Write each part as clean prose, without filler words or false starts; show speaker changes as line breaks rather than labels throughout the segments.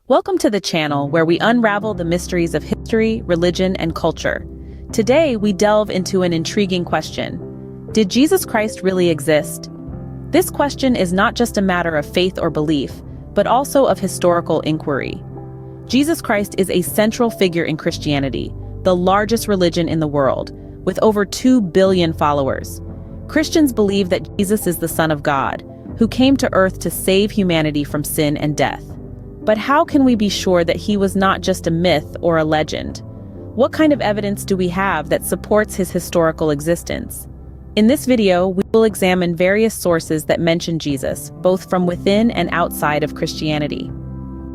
Welcome to the channel where we unravel the mysteries of history, religion, and culture. Today, we delve into an intriguing question. Did Jesus Christ really exist? This question is not just a matter of faith or belief, but also of historical inquiry. Jesus Christ is a central figure in Christianity, the largest religion in the world, with over 2 billion followers. Christians believe that Jesus is the Son of God, who came to earth to save humanity from sin and death. But how can we be sure that he was not just a myth or a legend? What kind of evidence do we have that supports his historical existence? In this video, we will examine various sources that mention Jesus, both from within and outside of Christianity.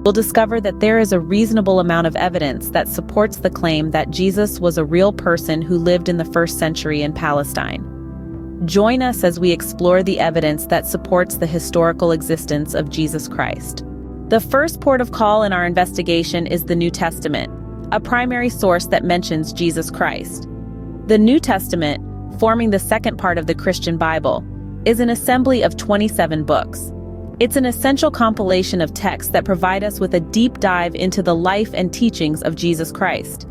We'll discover that there is a reasonable amount of evidence that supports the claim that Jesus was a real person who lived in the 1st century in Palestine. Join us as we explore the evidence that supports the historical existence of Jesus Christ. The first port of call in our investigation is the New Testament, a primary source that mentions Jesus Christ. The New Testament, forming the second part of the Christian Bible, is an assembly of 27 books. It's an essential compilation of texts that provide us with a deep dive into the life and teachings of Jesus Christ.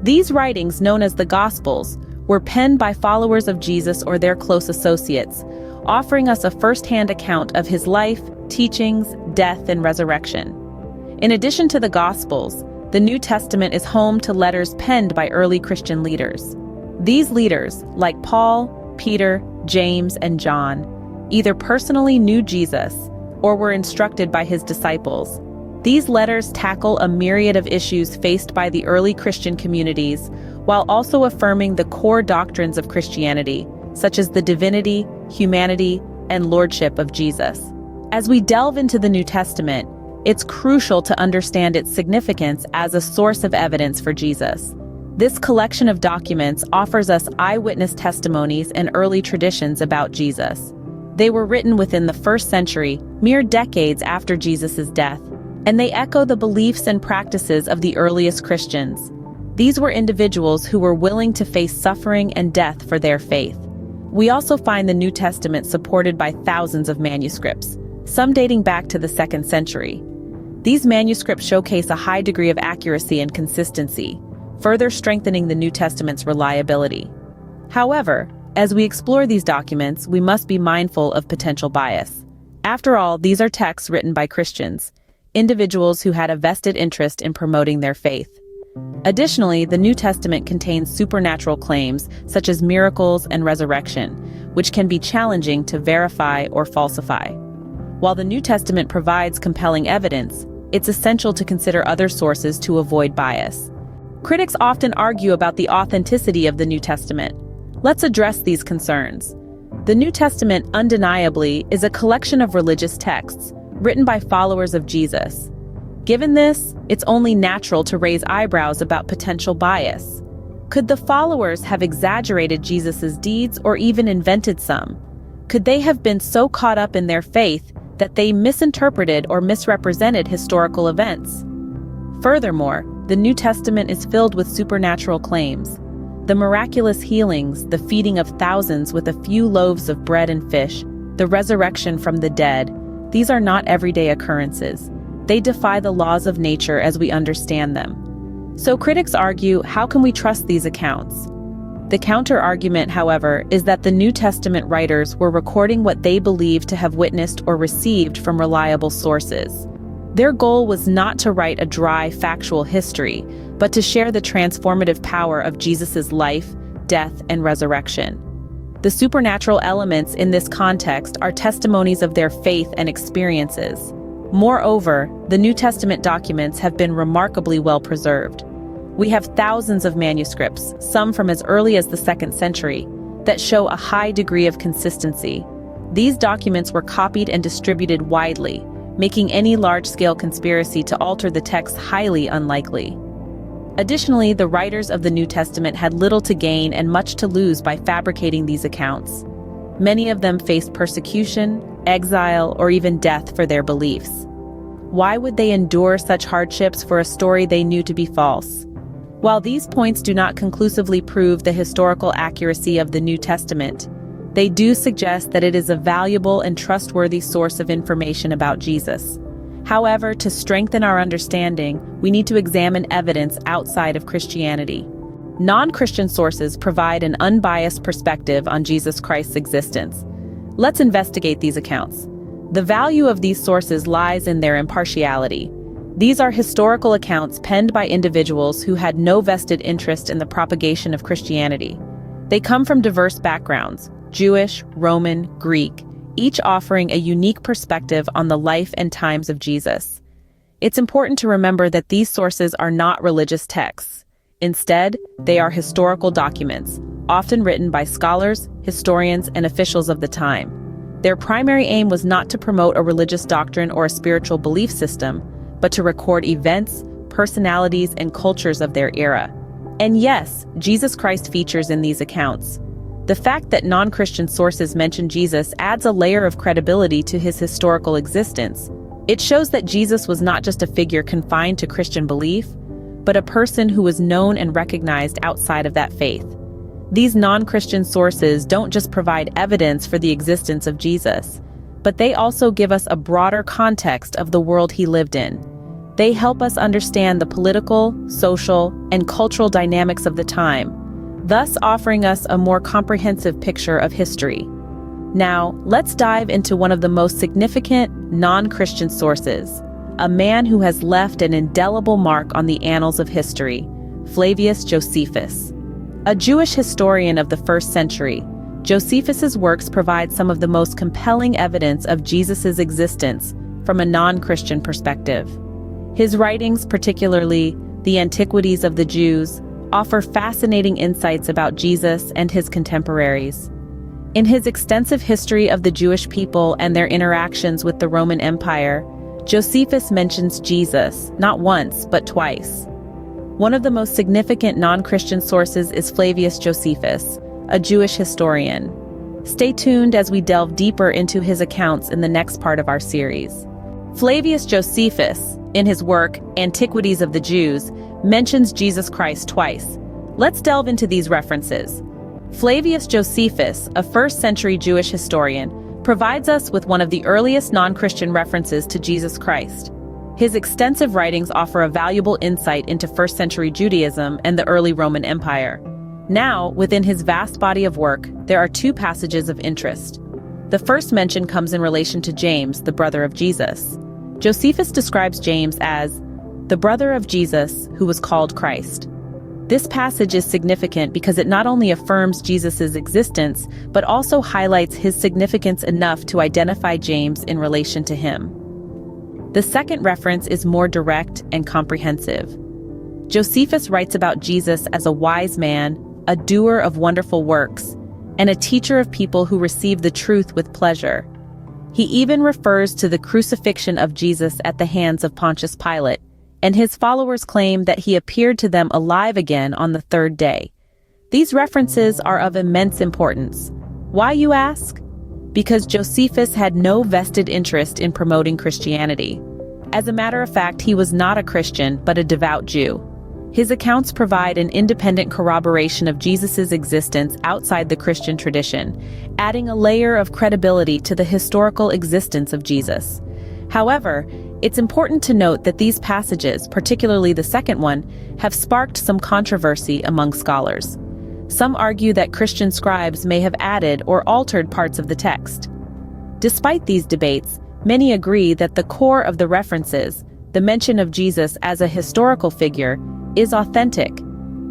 These writings, known as the Gospels, were penned by followers of Jesus or their close associates, offering us a first-hand account of his life, teachings, death, and resurrection. In addition to the Gospels, the New Testament is home to letters penned by early Christian leaders. These leaders, like Paul, Peter, James, and John, either personally knew Jesus or were instructed by his disciples. These letters tackle a myriad of issues faced by the early Christian communities, while also affirming the core doctrines of Christianity, such as the divinity, humanity, and lordship of Jesus. As we delve into the New Testament, it's crucial to understand its significance as a source of evidence for Jesus. This collection of documents offers us eyewitness testimonies and early traditions about Jesus. They were written within the 1st century, mere decades after Jesus' death, and they echo the beliefs and practices of the earliest Christians. These were individuals who were willing to face suffering and death for their faith. We also find the New Testament supported by thousands of manuscripts, some dating back to the 2nd century. These manuscripts showcase a high degree of accuracy and consistency, further strengthening the New Testament's reliability. However, as we explore these documents, we must be mindful of potential bias. After all, these are texts written by Christians, individuals who had a vested interest in promoting their faith. Additionally, the New Testament contains supernatural claims such as miracles and resurrection, which can be challenging to verify or falsify. While the New Testament provides compelling evidence, it's essential to consider other sources to avoid bias. Critics often argue about the authenticity of the New Testament. Let's address these concerns. The New Testament, undeniably, is a collection of religious texts written by followers of Jesus. Given this, it's only natural to raise eyebrows about potential bias. Could the followers have exaggerated Jesus' deeds or even invented some? Could they have been so caught up in their faith that they misinterpreted or misrepresented historical events? Furthermore, the New Testament is filled with supernatural claims. The miraculous healings, the feeding of thousands with a few loaves of bread and fish, the resurrection from the dead, these are not everyday occurrences. They defy the laws of nature as we understand them. So critics argue, how can we trust these accounts? The counter-argument, however, is that the New Testament writers were recording what they believed to have witnessed or received from reliable sources. Their goal was not to write a dry, factual history, but to share the transformative power of Jesus' life, death, and resurrection. The supernatural elements in this context are testimonies of their faith and experiences. Moreover, the New Testament documents have been remarkably well preserved. We have thousands of manuscripts, some from as early as the 2nd century, that show a high degree of consistency. These documents were copied and distributed widely, making any large-scale conspiracy to alter the text highly unlikely. Additionally, the writers of the New Testament had little to gain and much to lose by fabricating these accounts. Many of them faced persecution, exile, or even death for their beliefs. Why would they endure such hardships for a story they knew to be false? While these points do not conclusively prove the historical accuracy of the New Testament, they do suggest that it is a valuable and trustworthy source of information about Jesus. However, to strengthen our understanding, we need to examine evidence outside of Christianity. Non-Christian sources provide an unbiased perspective on Jesus Christ's existence. Let's investigate these accounts. The value of these sources lies in their impartiality. These are historical accounts penned by individuals who had no vested interest in the propagation of Christianity. They come from diverse backgrounds, Jewish, Roman, Greek, each offering a unique perspective on the life and times of Jesus. It's important to remember that these sources are not religious texts. Instead, they are historical documents, often written by scholars, historians, and officials of the time. Their primary aim was not to promote a religious doctrine or a spiritual belief system, but to record events, personalities, and cultures of their era. And yes, Jesus Christ features in these accounts. The fact that non-Christian sources mention Jesus adds a layer of credibility to his historical existence. It shows that Jesus was not just a figure confined to Christian belief, but a person who was known and recognized outside of that faith. These non-Christian sources don't just provide evidence for the existence of Jesus, but they also give us a broader context of the world he lived in. They help us understand the political, social, and cultural dynamics of the time, thus offering us a more comprehensive picture of history. Now, let's dive into one of the most significant non-Christian sources, a man who has left an indelible mark on the annals of history, Flavius Josephus. A Jewish historian of the 1st century, Josephus's works provide some of the most compelling evidence of Jesus' existence from a non-Christian perspective. His writings, particularly the Antiquities of the Jews, offer fascinating insights about Jesus and his contemporaries. In his extensive history of the Jewish people and their interactions with the Roman Empire, Josephus mentions Jesus not once, but twice. One of the most significant non-Christian sources is Flavius Josephus, a Jewish historian. Stay tuned as we delve deeper into his accounts in the next part of our series. Flavius Josephus, in his work Antiquities of the Jews, mentions Jesus Christ twice. Let's delve into these references. Flavius Josephus, a 1st century Jewish historian, provides us with one of the earliest non-Christian references to Jesus Christ. His extensive writings offer a valuable insight into 1st century Judaism and the early Roman Empire. Now, within his vast body of work, there are 2 passages of interest. The first mention comes in relation to James, the brother of Jesus. Josephus describes James as the brother of Jesus who was called Christ. This passage is significant because it not only affirms Jesus' existence, but also highlights his significance enough to identify James in relation to him. The second reference is more direct and comprehensive. Josephus writes about Jesus as a wise man, a doer of wonderful works, and a teacher of people who receive the truth with pleasure. He even refers to the crucifixion of Jesus at the hands of Pontius Pilate, and his followers claim that he appeared to them alive again on the 3rd day. These references are of immense importance. Why, you ask? Because Josephus had no vested interest in promoting Christianity. As a matter of fact, he was not a Christian, but a devout Jew. His accounts provide an independent corroboration of Jesus' existence outside the Christian tradition, adding a layer of credibility to the historical existence of Jesus. However, it's important to note that these passages, particularly the second one, have sparked some controversy among scholars. Some argue that Christian scribes may have added or altered parts of the text. Despite these debates, many agree that the core of the references, the mention of Jesus as a historical figure, is authentic.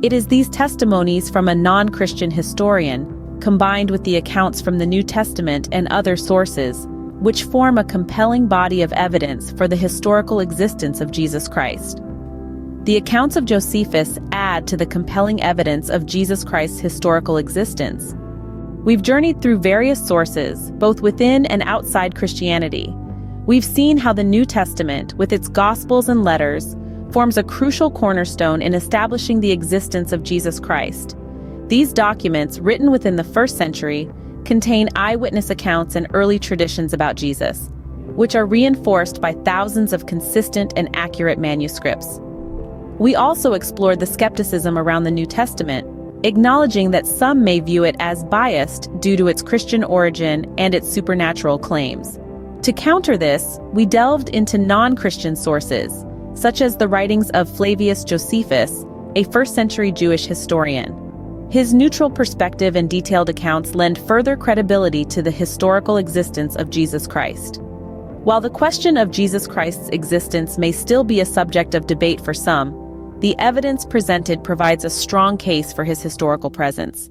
It is these testimonies from a non-Christian historian, combined with the accounts from the New Testament and other sources, which form a compelling body of evidence for the historical existence of Jesus Christ. The accounts of Josephus add to the compelling evidence of Jesus Christ's historical existence. We've journeyed through various sources, both within and outside Christianity. We've seen how the New Testament, with its Gospels and letters, forms a crucial cornerstone in establishing the existence of Jesus Christ. These documents, written within the 1st century, contain eyewitness accounts and early traditions about Jesus, which are reinforced by thousands of consistent and accurate manuscripts. We also explored the skepticism around the New Testament, acknowledging that some may view it as biased due to its Christian origin and its supernatural claims. To counter this, we delved into non-Christian sources, such as the writings of Flavius Josephus, a first-century Jewish historian. His neutral perspective and detailed accounts lend further credibility to the historical existence of Jesus Christ. While the question of Jesus Christ's existence may still be a subject of debate for some, the evidence presented provides a strong case for his historical presence.